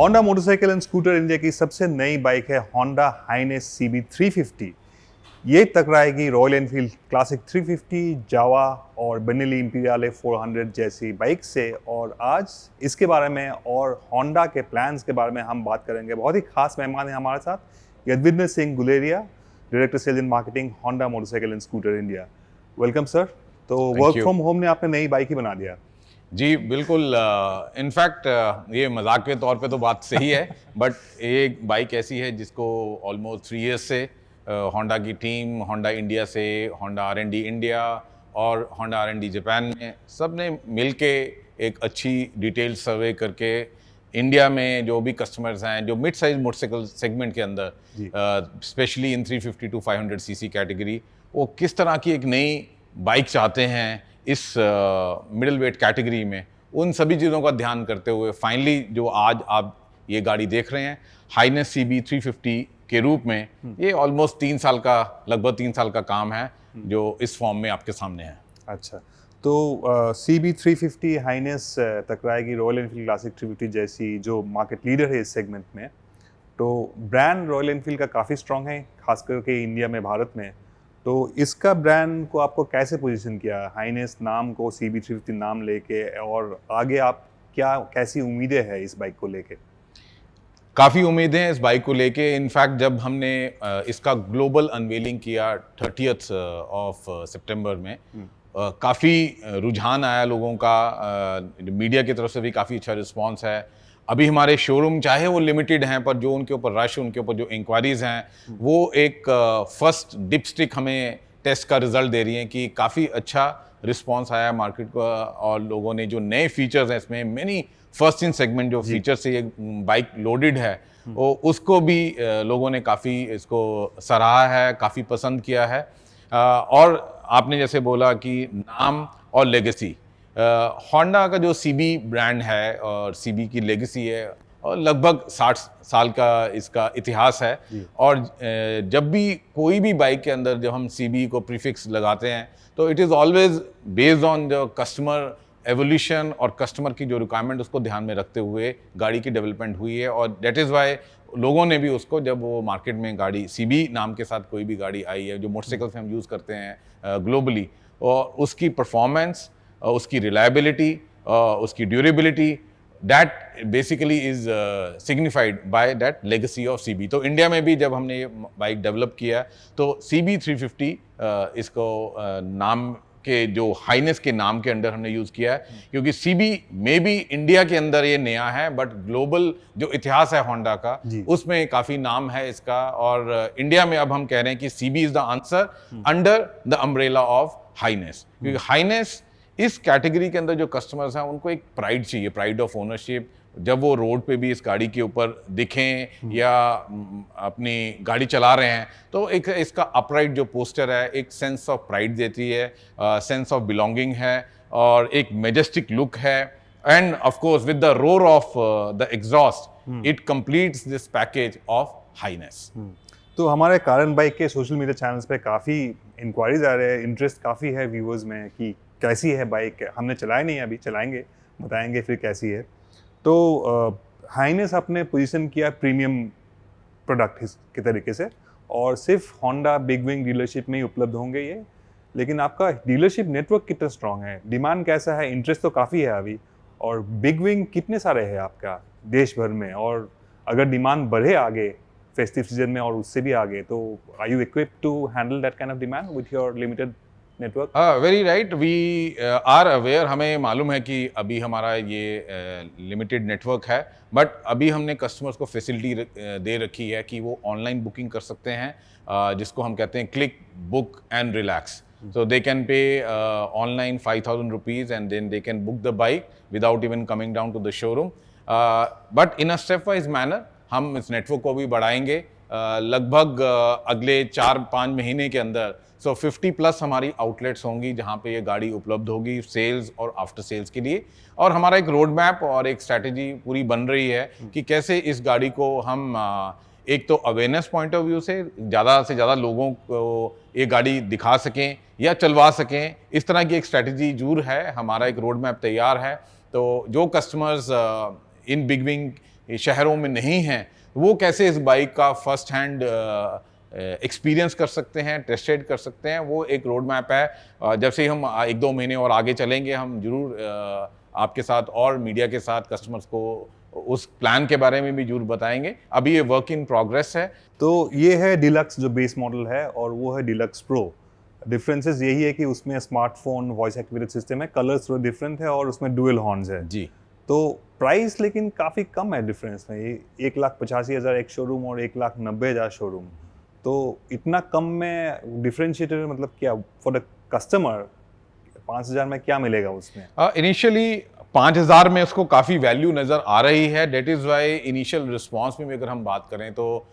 Honda motorcycle and scooter India की सबसे नई बाइक है होंडा हाइनेस CB 350। ये टकराएगी रॉयल एनफील्ड क्लासिक 350, जावा और बेनेली इंपीरियल 400 जैसी बाइक से। और आज इसके बारे में और होंडा के प्लान्स के बारे में हम बात करेंगे। बहुत ही खास मेहमान है हमारे साथ, Yadvindra Singh Guleria, director sales and marketing Honda motorcycle and scooter India. Welcome sir. तो वर्क फ्रॉम होम ने आपने नई बाइक ही बना दिया। जी बिल्कुल। इनफैक्ट ये मजाक के तौर पे तो बात सही है, बट ये बाइक ऐसी है जिसको ऑलमोस्ट 3 इयर्स से होंडा की टीम, होंडा इंडिया से, होंडा R&D इंडिया और होंडा R&D जापान ने सब ने मिल के एक अच्छी डिटेल सर्वे करके इंडिया में जो भी कस्टमर्स हैं जो मिड साइज मोटरसाइकिल सेगमेंट के अंदर specially in 350 to 500 CC category, वो किस तरह की एक नई बाइक चाहते हैं इस मिडिल वेट कैटेगरी में, उन सभी चीज़ों का ध्यान करते हुए फाइनली जो आज आप ये गाड़ी देख रहे हैं हाइनेस CB 350 के रूप में, ये ऑलमोस्ट 3 साल का, लगभग 3 साल का काम है जो इस फॉर्म में आपके सामने है। अच्छा, तो CB 350 हाइनेस टकराएगी रॉयल एनफील्ड क्लासिक 350 जैसी जो मार्केट लीडर है इस सेगमेंट में। तो ब्रांड रॉयल एनफील्ड का काफ़ी स्ट्रॉन्ग है, खास करके इंडिया में, भारत में। तो इसका ब्रांड को आपको कैसे पोजीशन किया, हाइनेस नाम को CB 350 नाम लेके, और आगे आप कैसी उम्मीदें हैं इस बाइक को लेके? काफ़ी उम्मीदें हैं इस बाइक को लेके। इनफैक्ट जब हमने इसका ग्लोबल अनवेलिंग किया 30th ऑफ सितंबर में, काफ़ी रुझान आया लोगों का, मीडिया की तरफ से भी काफ़ी अच्छा रिस्पांस है। अभी हमारे शोरूम चाहे वो लिमिटेड हैं, पर जो उनके ऊपर रश, उनके ऊपर जो इंक्वायरीज़ हैं, वो एक फर्स्ट डिपस्टिक हमें टेस्ट का रिजल्ट दे रही हैं कि काफ़ी अच्छा रिस्पांस आया मार्केट को। और लोगों ने जो नए फीचर्स हैं इसमें, मेनी फर्स्ट इन सेगमेंट जो फीचर से ये बाइक लोडेड है, वो उसको भी लोगों ने काफ़ी इसको सराहा है, काफ़ी पसंद किया है। और आपने जैसे बोला कि नाम और लेगेसी, होंडा का जो CB ब्रांड है और CB की लेगेसी है, और लगभग 60 साल का इसका इतिहास है। और जब भी कोई भी बाइक के अंदर जब हम CB को प्रीफिक्स लगाते हैं तो it is always based on the customer evolution और कस्टमर की जो रिक्वायरमेंट, उसको ध्यान में रखते हुए गाड़ी की डेवलपमेंट हुई है। और दैट इज़ वाई लोगों ने भी उसको, जब वो मार्केट में गाड़ी CB नाम के साथ कोई भी गाड़ी आई है जो मोटरसाइकिल्स में हम यूज़ करते हैं ग्लोबली, और उसकी परफॉर्मेंस, उसकी रिलायबिलिटी, उसकी durability, that basically is signified by that legacy of CB। तो इंडिया में भी जब हमने ये बाइक डेवलप किया तो CB 350 इसको नाम के, जो हाइनेस के नाम के अंडर हमने यूज़ किया है, क्योंकि CB में भी इंडिया के अंदर ये नया है, बट ग्लोबल जो इतिहास है होंडा का, उसमें काफ़ी नाम है इसका। और इंडिया में अब हम कह रहे हैं कि CB is the answer under the umbrella of Highness, क्योंकि हाइनेस इस कैटेगरी के अंदर जो कस्टमर्स हैं उनको एक प्राइड चाहिए, प्राइड ऑफ ओनरशिप। जब वो रोड पे भी इस गाड़ी के ऊपर दिखें या अपनी गाड़ी चला रहे हैं, तो एक इसका अपराइट जो पोस्टर है एक सेंस ऑफ प्राइड देती है, सेंस ऑफ बिलोंगिंग है, और एक मेजेस्टिक लुक है। And of course with the roar of the exhaust, it completes this package of Highness. तो हमारे कारण बाइक के सोशल मीडिया चैनल्स पे काफ़ी इंक्वायरीज आ रहे हैं, इंटरेस्ट काफ़ी है व्यूअर्स में कि कैसी है बाइक। हमने चलाई नहीं, अभी चलाएंगे, बताएंगे फिर कैसी है। तो हाइनेस आपने पोजीशन किया प्रीमियम प्रोडक्ट के तरीके से, और सिर्फ होंडा बिग विंग डीलरशिप में ही उपलब्ध होंगे ये। लेकिन आपका डीलरशिप नेटवर्क कितना स्ट्रॉन्ग है, डिमांड कैसा है, इंटरेस्ट तो काफ़ी है अभी, और बिग विंग कितने सारे हैं आपका देश भर में? और अगर डिमांड बढ़े आगे फेस्टिव सीजन में और उससे भी आगे, तो are you equipped to handle that kind of demand with your limited network? Very right, we are aware. हमें मालूम है कि अभी हमारा ये लिमिटेड नेटवर्क है, बट अभी हमने कस्टमर्स को फैसिलिटी दे रखी है कि वो ऑनलाइन बुकिंग कर सकते हैं, जिसको हम कहते हैं click book and relax. So they can pay online 5,000 rupees and then they can book the bike without even coming down to the showroom. But in a stepwise manner हम इस network को भी बढ़ाएंगे। लगभग अगले 4-5 महीने के अंदर 50+ हमारी आउटलेट्स होंगी जहाँ पे ये गाड़ी उपलब्ध होगी सेल्स और आफ्टर सेल्स के लिए। और हमारा एक रोड मैप और एक स्ट्रैटेजी पूरी बन रही है कि कैसे इस गाड़ी को हम एक तो अवेयरनेस पॉइंट ऑफ व्यू से ज़्यादा लोगों को ये गाड़ी दिखा सकें या चलवा सकें, इस तरह की एक स्ट्रैटेजी जरूर है। हमारा एक रोड मैप तैयार है। तो जो कस्टमर्स इन बिग विंग शहरों में नहीं हैं, वो कैसे इस बाइक का फर्स्ट हैंड एक्सपीरियंस कर सकते हैं, टेस्ट राइड कर सकते हैं, वो एक रोड मैप है। जब से हम 1-2 महीने और आगे चलेंगे, हम जरूर आपके साथ और मीडिया के साथ कस्टमर्स को उस प्लान के बारे में भी जरूर बताएंगे। अभी ये वर्क इन प्रोग्रेस है। तो ये है डिलक्स जो बेस मॉडल है, और वो है डिलक्स प्रो। डिफरेंसेस यही है कि उसमें स्मार्टफोन वॉइस एक्टिवेटेड सिस्टम है, कलर्स थोड़ा डिफरेंट है, और उसमें डुअल हॉर्न्स है जी। तो प्राइस लेकिन काफ़ी कम है डिफरेंस में, ये 1,85,000 एक शोरूम और 1,90,000 शोरूम। तो इतना कम में डिफरेंशिएटर मतलब क्या फॉर द कस्टमर? 5,000 में क्या मिलेगा उसमें? इनिशियली 5,000 में उसको काफ़ी वैल्यू नज़र आ रही है। That is why initial response में अगर हम बात करें तो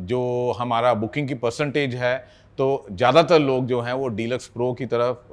जो हमारा बुकिंग की परसेंटेज है, तो ज़्यादातर लोग जो हैं वो डीलक्स प्रो की तरफ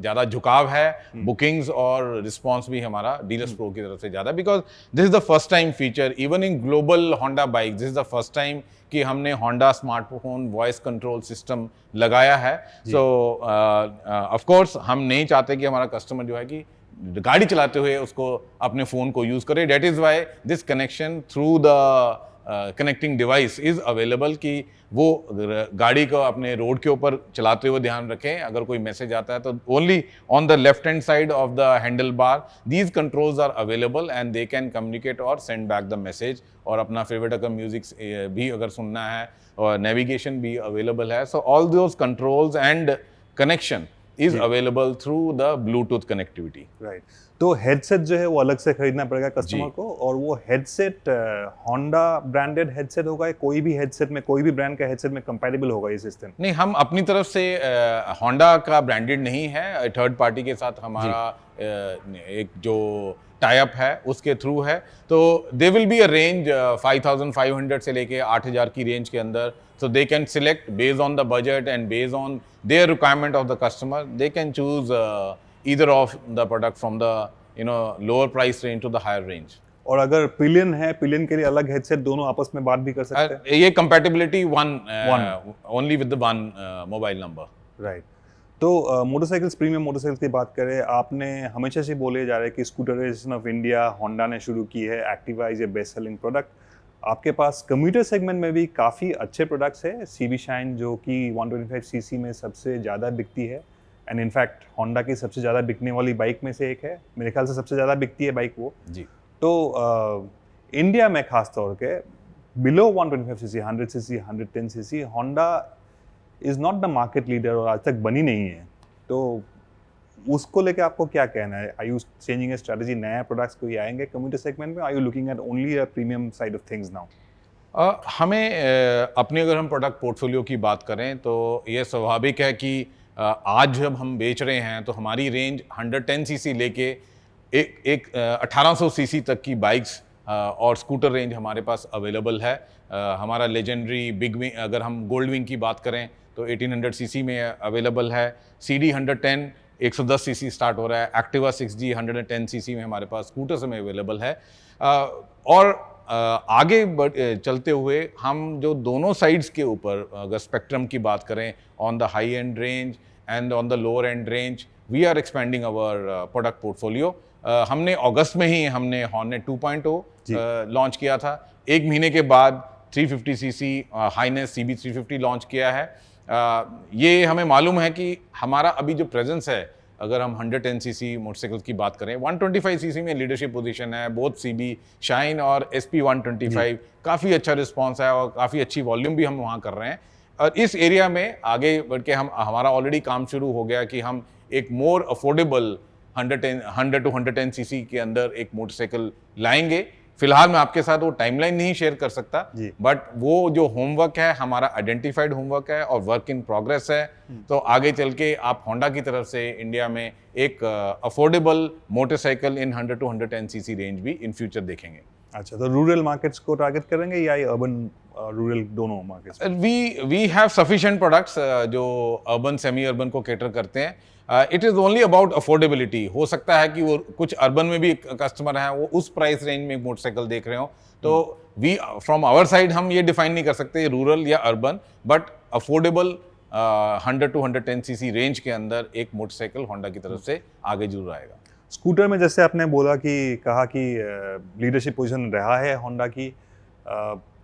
ज़्यादा झुकाव है। बुकिंग्स और रिस्पॉन्स भी हमारा डीलक्स प्रो की तरफ से ज़्यादा, because this is the first time feature even in global Honda bike, this is the first time कि हमने Honda smartphone voice control system लगाया है। सो ऑफ कोर्स हम नहीं चाहते कि हमारा कस्टमर जो है कि गाड़ी चलाते हुए उसको अपने फ़ोन को यूज़ करे। That is why this connection through the connecting device is available, कि वो गाड़ी को अपने रोड के ऊपर चलाते हुए ध्यान रखें। अगर कोई मैसेज आता है तो only on the left hand side of the handle bar these controls are available and they can communicate और सेंड बैक द मैसेज। और अपना फेवरेट अगर म्यूजिक भी अगर सुनना है, और नेविगेशन भी अवेलेबल है। So all those controls and connection is available through the Bluetooth connectivity. Right. तो हेडसेट जो है वो अलग से खरीदना पड़ेगा कस्टमर को, और वो हेडसेट होंडा ब्रांडेड हेडसेट होगा, कोई भी हेडसेट में, कोई भी ब्रांड का हेडसेट में कंपैटिबल होगा ये सिस्टम? नहीं, हम अपनी तरफ से होंडा का ब्रांडेड नहीं है, थर्ड पार्टी के साथ हमारा एक जो टाई अप है उसके थ्रू है। तो they will be a range 5,500 से लेके 8,000 की रेंज के अंदर। So they can select based on the budget and based on their requirement of the customer. They can choose either of the product from the lower price range to the higher range. और अगर pillion है, pillion के लिए अलग headset, दोनों आपस में बात भी कर सकते हैं? ये compatibility only with the one mobile number. Right. तो मोटरसाइकिल्स, प्रीमियम मोटरसाइकिल्स की बात करें, आपने हमेशा से बोले जा रहे हैं कि स्कूटराइजेशन ऑफ इंडिया होंडा ने शुरू की है, Activa is a best selling product. आपके पास कम्यूटर सेगमेंट में भी काफ़ी अच्छे प्रोडक्ट्स है। सीबी शाइन जो कि 125 सीसी में सबसे ज़्यादा बिकती है, एंड इनफैक्ट होंडा की सबसे ज़्यादा बिकने वाली बाइक में से एक है, मेरे ख्याल से सबसे ज़्यादा बिकती है बाइक वो जी। तो इंडिया में खास तौर के below 125 CC, 100 CC, 110 CC Honda is not the market leader, और आज तक बनी नहीं है। तो उसको लेके आपको क्या कहना है? Are you changing a strategy? नया प्रोडक्ट्स कोई आएंगे कम्यूटर सेगमेंट में? Are you looking at only a premium side of things now? हमें अपनी अगर हम प्रोडक्ट पोर्टफोलियो की बात करें तो ये स्वाभाविक है कि आज जब हम बेच रहे हैं तो हमारी रेंज 110 सीसी लेके एक 1800 सीसी तक की बाइक्स और स्कूटर रेंज हमारे पास अवेलेबल है। हमारा लेजेंडरी बिग विंग, अगर हम गोल्ड विंग की बात करें तो 1800 सीसी में अवेलेबल है। CD 110 110 सीसी स्टार्ट हो रहा है। एक्टिवा 6G 110 सीसी में हमारे पास स्कूटर्स में अवेलेबल है। और आगे चलते हुए हम जो दोनों साइड्स के ऊपर अगर स्पेक्ट्रम की बात करें, on the high end range and on the lower end range, we are expanding our product portfolio. हमने अगस्त में ही हमने हॉर्नेट 2.0 लॉन्च किया था। एक महीने के बाद 350 सीसी हाईनेस CB 350 लॉन्च किया है। ये हमें मालूम है कि हमारा अभी जो प्रेजेंस है, अगर हम 110 सीसी मोटरसाइकिल की बात करें, 125 सीसी में लीडरशिप पोजीशन है। बोथ CB शाइन और SP 125 काफ़ी अच्छा रिस्पांस है और काफ़ी अच्छी वॉल्यूम भी हम वहाँ कर रहे हैं। और इस एरिया में आगे बढ़ के हमारा ऑलरेडी काम शुरू हो गया कि हम एक मोर अफोर्डेबल 100 to 110 सीसी के अंदर एक मोटरसाइकिल लाएंगे। फिलहाल मैं आपके साथ वो टाइमलाइन नहीं शेयर कर सकता, बट वो जो होमवर्क है हमारा आइडेंटिफाइड होमवर्क है और वर्क इन प्रोग्रेस है। तो आगे चल के आप होंडा की तरफ से इंडिया में एक affordable motorcycle in 100 to 110 CC range भी इन फ्यूचर देखेंगे। अच्छा, तो रूरल मार्केट्स को टारगेट करेंगे या अर्बन रूरल दोनों markets? We have sufficient products जो अर्बन सेमी अर्बन को कैटर करते हैं। It is only about affordability. हो सकता है कि वो कुछ अर्बन में भी कस्टमर हैं, वो उस प्राइस रेंज में मोटरसाइकिल देख रहे हो, तो वी फ्रॉम आवर साइड हम ये डिफाइन नहीं कर सकते रूरल या urban, but affordable 100 to 110 CC range के अंदर एक मोटरसाइकिल होंडा की तरफ से आगे जरूर आएगा। स्कूटर में जैसे आपने बोला कि कहा कि लीडरशिप पोजीशन रहा है होंडा की,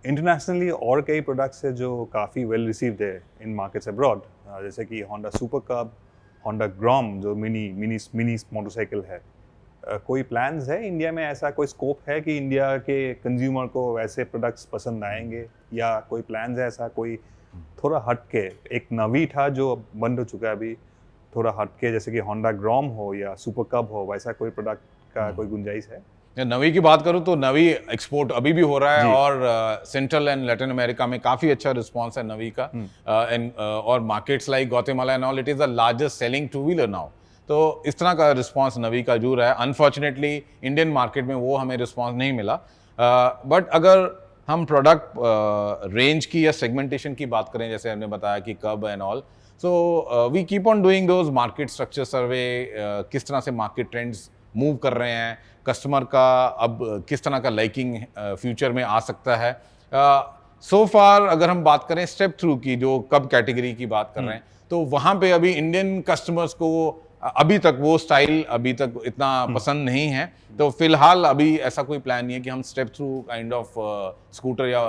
इंटरनेशनली और कई प्रोडक्ट्स है जो काफ़ी वेल रिसीव्ड है इन मार्केट्स अब्रॉड, जैसे कि होंडा सुपर कब, होंडा ग्रॉम जो मिनी मोटरसाइकिल है। कोई प्लान्स है इंडिया में, ऐसा कोई स्कोप है कि इंडिया के कंज्यूमर को वैसे प्रोडक्ट्स पसंद आएंगे, या कोई प्लान्स है ऐसा कोई थोड़ा हट के? एक नवी था जो बंद हो चुका है अभी, थोड़ा हट के जैसे कि होंडा ग्रॉम हो या सुपर कब हो, वैसा कोई प्रोडक्ट का कोई गुंजाइश है? या नवी की बात करूं तो नवी एक्सपोर्ट अभी भी हो रहा है, जी। और सेंट्रल एंड लैटिन अमेरिका में काफी अच्छा रिस्पांस है नवी का, और markets like Guatemala and all, it is the largest selling two wheeler now. तो इस तरह का रिस्पांस नवी का जरूर है। अनफॉर्चुनेटली इंडियन मार्केट में वो हमें रिस्पांस नहीं मिला, बट अगर हम प्रोडक्ट रेंज की या सेगमेंटेशन की बात करें, जैसे हमने बताया कि कब and all, so we keep on doing those market structure survey, किस तरह से मार्केट ट्रेंड्स मूव कर रहे हैं, कस्टमर का अब किस तरह का लाइकिंग फ्यूचर में आ सकता है। सो फार अगर हम बात करें स्टेप थ्रू की, जो कब कैटेगरी की बात कर रहे हैं, तो वहाँ पे अभी इंडियन कस्टमर्स को अभी तक वो स्टाइल अभी तक इतना पसंद नहीं है। तो फिलहाल अभी ऐसा कोई प्लान नहीं है कि हम step through kind of scooter या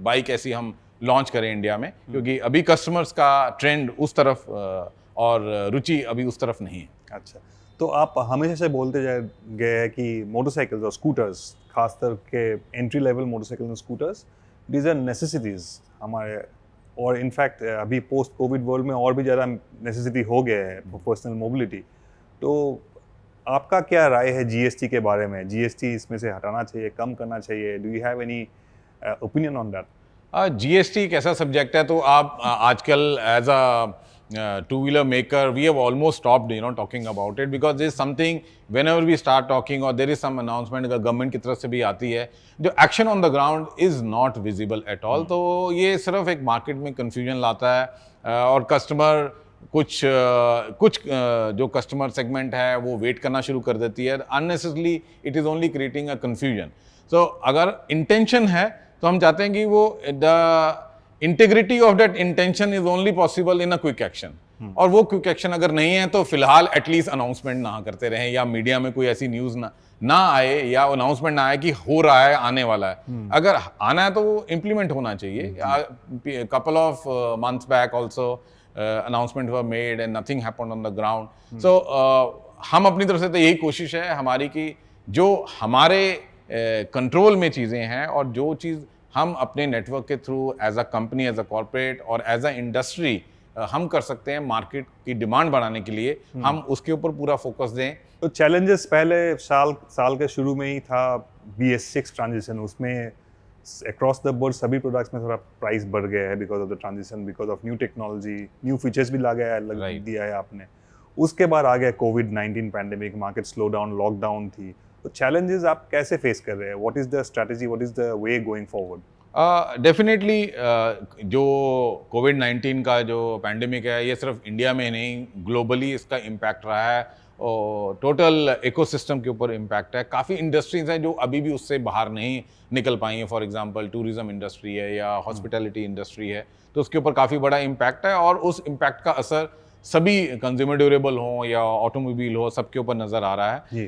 बाइक ऐसी हम लॉन्च करें इंडिया में, क्योंकि अभी कस्टमर्स का ट्रेंड उस तरफ और रुचि अभी उस तरफ नहीं है। अच्छा, तो आप हमेशा से बोलते गए हैं कि मोटरसाइकिल्स और स्कूटर्स, खासकर के एंट्री लेवल मोटरसाइकिल और स्कूटर्स, दीज आर नेसेसिटीज़ हमारे, और इनफैक्ट अभी पोस्ट कोविड वर्ल्ड में और भी ज़्यादा नेसेसिटी हो गया है फॉर पर्सनल मोबिलिटी। तो आपका क्या राय है जीएसटी के बारे में? जीएसटी इसमें से हटाना चाहिए, कम करना चाहिए? Do you have any opinion on that? GST एक ऐसा सब्जेक्ट है, तो आप आजकल as a two-wheeler maker, we have almost stopped, talking about it, because there is something, whenever we start talking or there is some announcement अगर government की तरफ से भी आती है, जो action on the ground is not visible at all. तो ये सिर्फ एक मार्केट में कंफ्यूजन लाता है, और कस्टमर कुछ जो कस्टमर सेगमेंट है वो वेट करना शुरू कर देती है। Unnecessarily it is only creating a confusion. So अगर इंटेंशन है तो हम चाहते हैं कि वो the integrity of that intention is only possible in a quick action, और वो क्विक एक्शन अगर नहीं है तो फिलहाल एटलीस्ट अनाउंसमेंट ना करते रहें, या मीडिया में कोई ऐसी न्यूज ना आए, या अनाउंसमेंट ना आए कि हो रहा है, आने वाला है। अगर आना है तो वो इम्प्लीमेंट होना चाहिए। Couple of months back also announcement were made and nothing happened on the ground. So हम अपनी तरफ से तो यही कोशिश है हमारी कि जो हमारे कंट्रोल में चीज़ें हैं, और जो चीज़ हम अपने नेटवर्क के through as a company, as a corporate और एज अ इंडस्ट्री हम कर सकते हैं मार्केट की डिमांड बढ़ाने के लिए, हम उसके ऊपर पूरा फोकस दें। तो चैलेंजेस पहले साल के शुरू में ही था BS6 ट्रांजिशन, उसमें अक्रॉस द बोर्ड सभी प्रोडक्ट्स में थोड़ा प्राइस बढ़ गया है because of the transition, because of new technology, new features भी दिया है आपने। उसके बाद आ गया कोविड-19 pandemic, market slow down, lockdown थी। तो चैलेंजेस आप कैसे फेस कर रहे हैं? What is the strategy, what is the way going forward? Definitely जो कोविड-19 का जो पैंडेमिक है, ये सिर्फ इंडिया में नहीं, ग्लोबली इसका इम्पैक्ट रहा है, और टोटल इकोसिस्टम के ऊपर इम्पैक्ट है। काफ़ी इंडस्ट्रीज हैं जो अभी भी उससे बाहर नहीं निकल पाई हैं। फॉर एग्जांपल टूरिज्म इंडस्ट्री है या हॉस्पिटैलिटी इंडस्ट्री है, तो उसके ऊपर काफ़ी बड़ा इम्पैक्ट है, और उस इम्पैक्ट का असर सभी कंज्यूमर ड्यूरेबल हो या ऑटोमोबाइल हो, सबके ऊपर नज़र आ रहा है।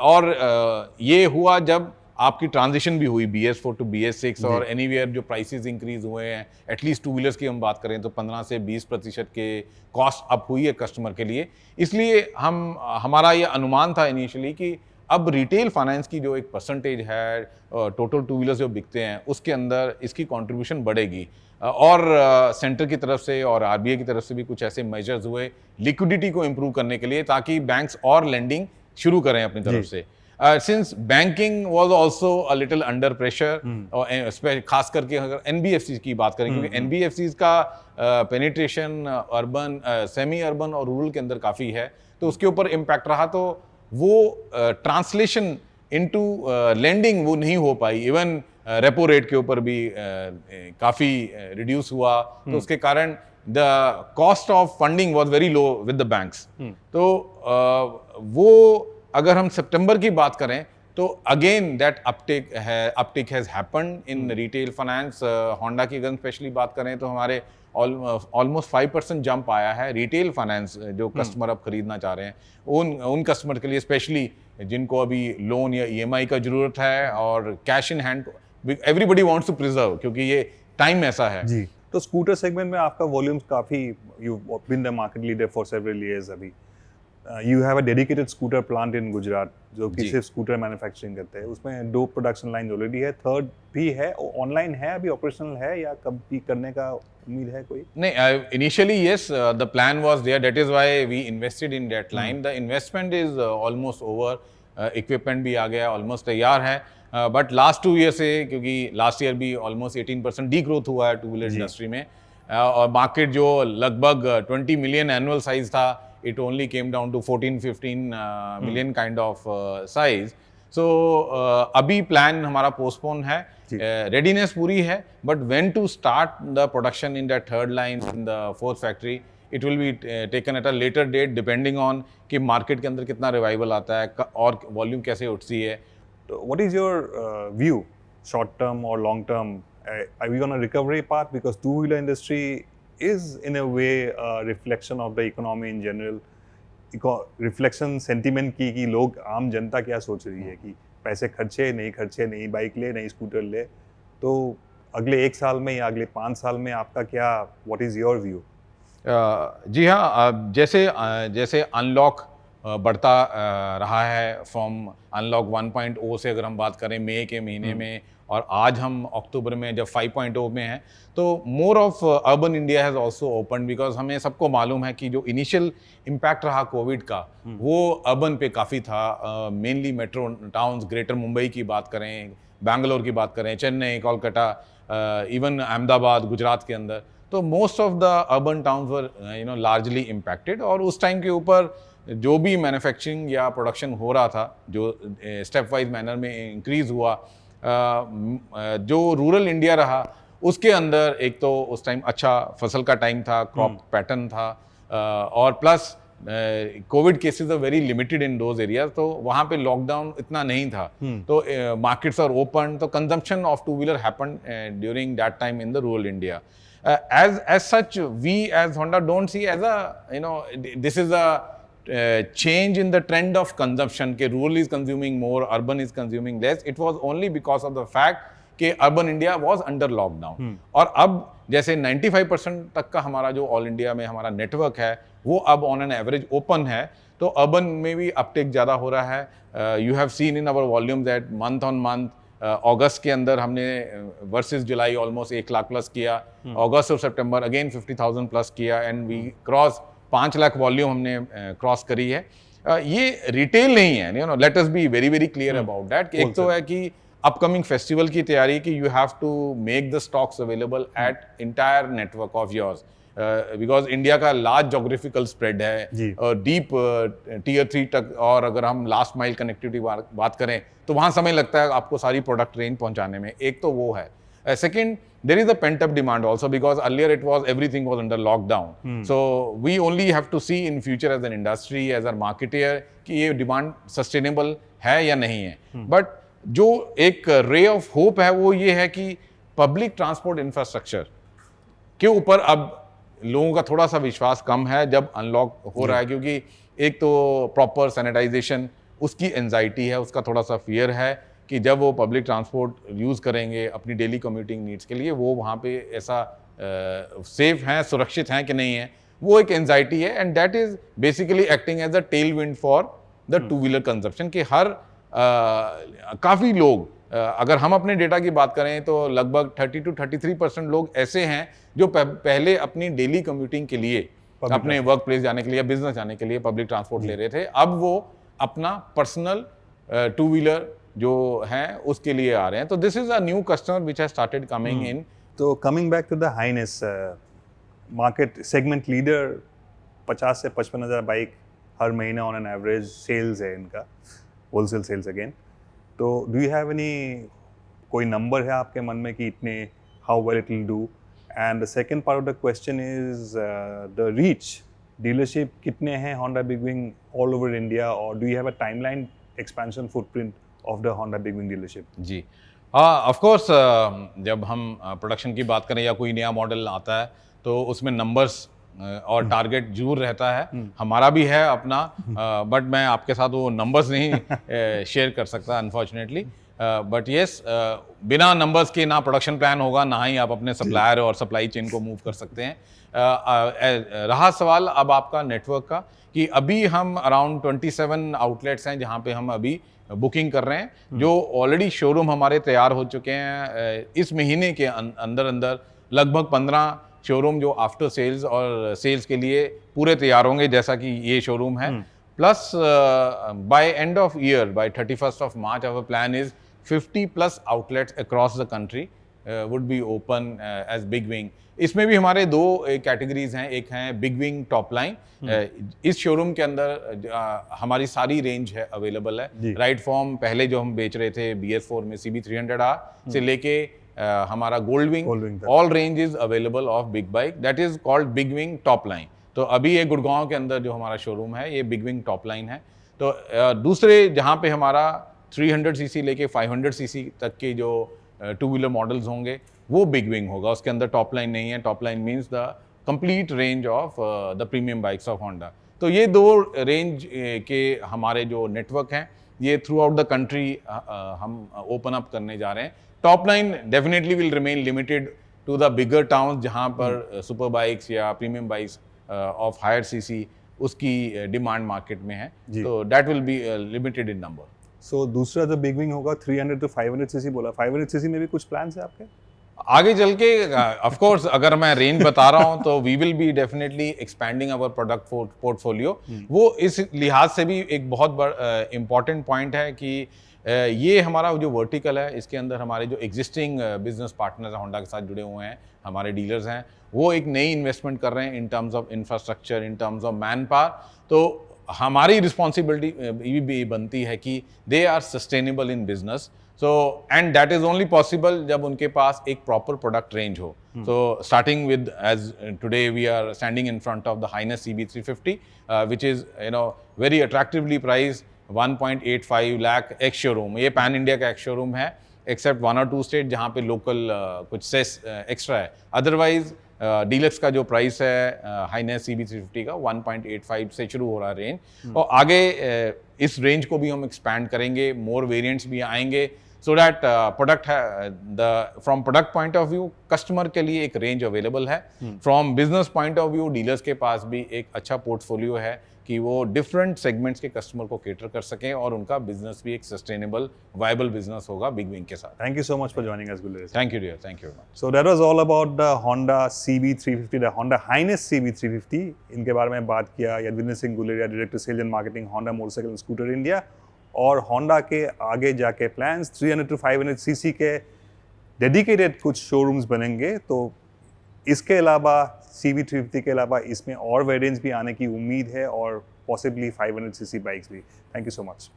और ये हुआ जब आपकी ट्रांजिशन भी हुई BS4 टू BS6, और एनीवेयर जो प्राइसेस इंक्रीज हुए हैं, एटलीस्ट टू व्हीलर्स की हम बात करें तो 15 से 20% के कॉस्ट अप हुई है कस्टमर के लिए। इसलिए हमारा ये अनुमान था इनिशियली कि अब रिटेल फाइनेंस की जो एक परसेंटेज है टोटल टू व्हीलर्स जो बिकते हैं उसके अंदर इसकी कंट्रीब्यूशन बढ़ेगी, और सेंटर की तरफ से और RBI की तरफ से भी कुछ ऐसे मेजर्स हुए लिक्विडिटी को इम्प्रूव करने के लिए, ताकि बैंक्स और लेंडिंग शुरू करें अपनी तरफ से। Since banking was also a little under pressure, और खास करके अगर NBFCs की बात करें, क्योंकि NBFCs का पेनिट्रेशन अर्बन, सेमी अर्बन और रूरल के अंदर काफ़ी है, तो उसके ऊपर इम्पैक्ट रहा। तो वो ट्रांसलेशन इनटू लेंडिंग वो नहीं हो पाई। इवन रेपो रेट के ऊपर भी काफ़ी रिड्यूस हुआ, तो उसके कारण the cost of funding was very low with the banks. तो वो अगर हम सितंबर की बात करें तो again that Uptake has happened in retail finance. Honda की अगर स्पेशली बात करें तो हमारे ऑलमोस्ट 5% जंप आया है रिटेल फाइनेंस जो कस्टमर अब खरीदना चाह रहे हैं उन कस्टमर के लिए, स्पेशली जिनको अभी लोन या EMI का जरूरत है और cash in hand everybody wants to preserve, क्योंकि ये टाइम ऐसा है जी। तो स्कूटर सेगमेंट में आपका वॉल्यूम्स काफ़ी, you been the market leader for several years अभी। You have a dedicated scooter plant in Gujarat जो कि सिर्फ स्कूटर मैन्युफैक्चरिंग करते हैं, उसमें 2 प्रोडक्शन लाइन ऑलरेडी है, थर्ड भी है, ऑनलाइन है, अभी ऑपरेशनल है या कब भी करने का उम्मीद है कोई? नहीं, initially yes the plan was there, that is why we invested in that line. The investment is almost over, equipment भी आ गया, ऑलमोस्ट तैयार है, बट लास्ट 2 ईयर से, क्योंकि लास्ट ईयर भी ऑलमोस्ट 18% डी ग्रोथ हुआ है टू व्हीलर इंडस्ट्री में, और मार्केट जो लगभग 20 मिलियन एनुअल साइज था, it only came down to 14-15 million kind of size. So अभी प्लान हमारा पोस्टपोन है, रेडीनेस पूरी है, but when to start the production in the third line in the fourth factory, it will be taken at a later date depending on कि market के अंदर कितना revival आता है और वॉल्यूम कैसे उठती है। What is your view, short term और long term? Are we on a recovery path? Because two wheeler industry is in a way a reflection of the economy in general, reflection sentiment की लोग, आम जनता क्या सोच रही है कि पैसे खर्चे नहीं, बाइक ले, नई स्कूटर ले, तो अगले 1 साल में या अगले 5 साल में आपका क्या, what is your view? जी हाँ, जैसे अनलॉक बढ़ता रहा है, फ्रॉम अनलॉक 1.0 से अगर हम बात करें मई के महीने में, और आज हम अक्टूबर में जब 5.0 में हैं, तो more of urban India has also open, because हमें सबको मालूम है कि जो इनिशियल इम्पैक्ट रहा कोविड का वो अर्बन पे काफ़ी था, mainly metro towns, greater Mumbai की बात करें, बैंगलोर की बात करें, चेन्नई, कोलकाता, इवन अहमदाबाद गुजरात के अंदर, तो most of the urban towns were largely impacted. और उस टाइम के ऊपर जो भी मैन्युफैक्चरिंग या प्रोडक्शन हो रहा था, जो स्टेप वाइज मैनर में इंक्रीज हुआ, जो रूरल इंडिया रहा उसके अंदर एक तो उस टाइम अच्छा फसल का टाइम था, क्रॉप पैटर्न था, और plus covid cases are very limited in those areas, तो वहाँ पे लॉकडाउन इतना नहीं था, तो मार्केट्स आर ओपन, तो consumption of two wheeler happen during that time in the rural India. as such, we as Honda don't see as a this is a change in the trend of consumption कि rural is consuming more, urban is consuming less. It was only because of the fact कि urban India was under lockdown. और अब जैसे 95% तक का हमारा जो all India में हमारा नेटवर्क है वो अब ऑन एन एवरेज ओपन है, तो अर्बन में भी अपटेक ज़्यादा हो रहा है। You have seen in our volume that month on month, अगस्त के अंदर हमने वर्सेस जुलाई ऑलमोस्ट 1 लाख प्लस किया, अगस्त और सितंबर अगेन 50,000 प्लस किया, and we cross 5 lakh volume हमने क्रॉस करी है। ये रिटेल नहीं है, let us be very very clear about that. एक तो है कि अपकमिंग फेस्टिवल की तैयारी कि you have to make the stocks available at entire network of yours, because India का लार्ज जोग्राफिकल स्प्रेड है, डीप टियर 3 तक, और अगर हम लास्ट माइल कनेक्टिविटी बात करें तो वहाँ समय लगता है आपको सारी प्रोडक्ट रेंज पहुँचाने में। एक तो वो है। Second, there is a pent up demand also, because earlier it was everything was under lockdown. So we only have to see in future as an industry, as a marketer, कि ये demand sustainable है या नहीं है। But जो एक ray of hope है वो ये है कि पब्लिक ट्रांसपोर्ट इंफ्रास्ट्रक्चर के ऊपर अब लोगों का थोड़ा सा विश्वास कम है जब अनलॉक हो रहा है, क्योंकि एक तो प्रॉपर सैनिटाइजेशन उसकी एंजाइटी है, उसका थोड़ा सा फियर है कि जब वो पब्लिक ट्रांसपोर्ट यूज़ करेंगे अपनी डेली कम्यूटिंग नीड्स के लिए, वो वहाँ पे ऐसा सेफ हैं, सुरक्षित हैं कि नहीं है, वो एक एंजाइटी है। And that is basically acting as a tail wind for the two wheeler consumption कि हर काफ़ी लोग, अगर हम अपने डेटा की बात करें तो लगभग 30 to 33% लोग ऐसे हैं जो पहले अपनी डेली कम्यूटिंग के लिए, अपने वर्क प्लेस जाने के लिए, बिजनेस जाने के लिए पब्लिक ट्रांसपोर्ट ले रहे थे, अब वो अपना पर्सनल टू व्हीलर जो हैं उसके लिए आ रहे हैं। तो this is a new customer which has started coming in. तो coming back to the highness, market segment leader, 50 से 55 हज़ार बाइक हर महीने ऑन एन एवरेज सेल्स है इनका, होलसेल सेल्स अगेन। तो डू यू हैव एनी कोई नंबर है आपके मन में कि इतने, how well it will do? And the second part of the question is the reach, dealership कितने हैं Honda Big Wing all over India, और do you have a timeline expansion footprint of the Honda Big Wing dealership? जी, of course जब हम production की बात करें या कोई नया मॉडल आता है तो उसमें नंबर्स और टारगेट जरूर रहता है, हमारा भी है अपना, बट मैं आपके साथ वो नंबर्स नहीं शेयर कर सकता अनफॉर्चुनेटली। बट येस, बिना नंबर्स के ना प्रोडक्शन प्लान होगा, ना ही आप अपने सप्लायर और सप्लाई चेन को मूव कर सकते हैं। रहा सवाल अब आपका नेटवर्क का, कि अभी हम अराउंड 27 आउटलेट्स हैं जहाँ पे हम अभी बुकिंग कर रहे हैं, जो ऑलरेडी शोरूम हमारे तैयार हो चुके हैं। इस महीने के अंदर अंदर लगभग 15 शोरूम जो आफ्टर सेल्स और सेल्स के लिए पूरे तैयार होंगे, जैसा कि ये शोरूम है। Plus by end of year, by 31st of March, our plan is 50+ outlets across the country would be open as big wing. इसमें भी हमारे दो कैटेगरीज हैं, एक है बिग विंग टॉप लाइन। इस शोरूम के अंदर हमारी सारी रेंज है, अवेलेबल है। राइट फॉर्म पहले जो हम बेच रहे थे BS4 में CB300R से लेके हमारा gold wing, all range is available of big bike, that is called big wing top line. तो अभी ये गुड़गांव के अंदर जो हमारा शोरूम है ये बिग विंग टॉप लाइन है। तो दूसरे जहाँ पे हमारा 300cc लेके 500cc तक के जो टू व्हीलर मॉडल्स होंगे वो बिग विंग होगा, उसके अंदर टॉप लाइन नहीं है। Top line means the complete range of the premium bikes of Honda. तो ये दो रेंज के हमारे जो नेटवर्क हैं ये थ्रू आउट द कंट्री हम ओपन अप करने जा रहे हैं। Top line definitely will remain limited to the bigger towns जहाँ पर सुपर बाइक्स या premium bikes of higher CC उसकी डिमांड मार्केट में है, तो that will be limited in number. So दूसरा जो बिग विंग होगा 300 to 500cc बोला, 500cc में भी कुछ प्लान्स है आपके आगे चल के? ऑफ कोर्स अगर मैं रेंज बता रहा हूं तो we will be definitely expanding our product portfolio. वो इस लिहाज से भी एक बहुत बड़ा इंपॉर्टेंट पॉइंट है कि ये हमारा जो वर्टिकल है इसके अंदर हमारे जो एग्जिस्टिंग बिजनेस पार्टनर्स होंडा के साथ जुड़े हुए हैं, हमारे डीलर्स हैं, वो एक नई इन्वेस्टमेंट कर रहे हैं in terms of infrastructure, in terms of man power. तो हमारी रिस्पॉन्सिबिलिटी भी बनती है कि they are sustainable in business. So and that is only possible जब उनके पास एक प्रॉपर प्रोडक्ट रेंज हो। So starting with as today we are standing in front of the Highness CB350 which is very attractively priced 1.85 lakh ex showroom. ये pan India का ex showroom है, accept 1 or 2 state जहाँ पे local कुछ cess extra है। Otherwise deluxe का जो price है हाइनेस CB350 का 1.85 से शुरू हो रहा है रेंज, और आगे इस रेंज को भी हम एक्सपैंड करेंगे, मोर वेरिएंट्स भी आएंगे, सो दैट प्रोडक्ट है from product point of view customer के लिए एक रेंज अवेलेबल है। From business point of view dealers के पास भी एक अच्छा पोर्टफोलियो है कि वो डिफरेंट सेगमेंट्स के कस्टमर को केटर कर सकें और उनका बिजनेस भी एक सस्टेनेबल वायबल बिजनेस होगा बिग विंग के साथ। Thank you so much for joining us Guleria. Thank you dear, thank you. So that was all about the Honda CB350, the Honda Highness CB350। इनके बारे में बात किया Yadvinder Singh Guleria, director sales and marketing Honda motorcycle and scooter India, और Honda के आगे जाके plans 300 to 500cc के डेडिकेटेड कुछ शोरूम्स बनेंगे। तो इसके अलावा CB350 के अलावा इसमें और वेरिएंट्स भी आने की उम्मीद है, और पॉसिबली 500cc बाइक्स भी। Thank you so much.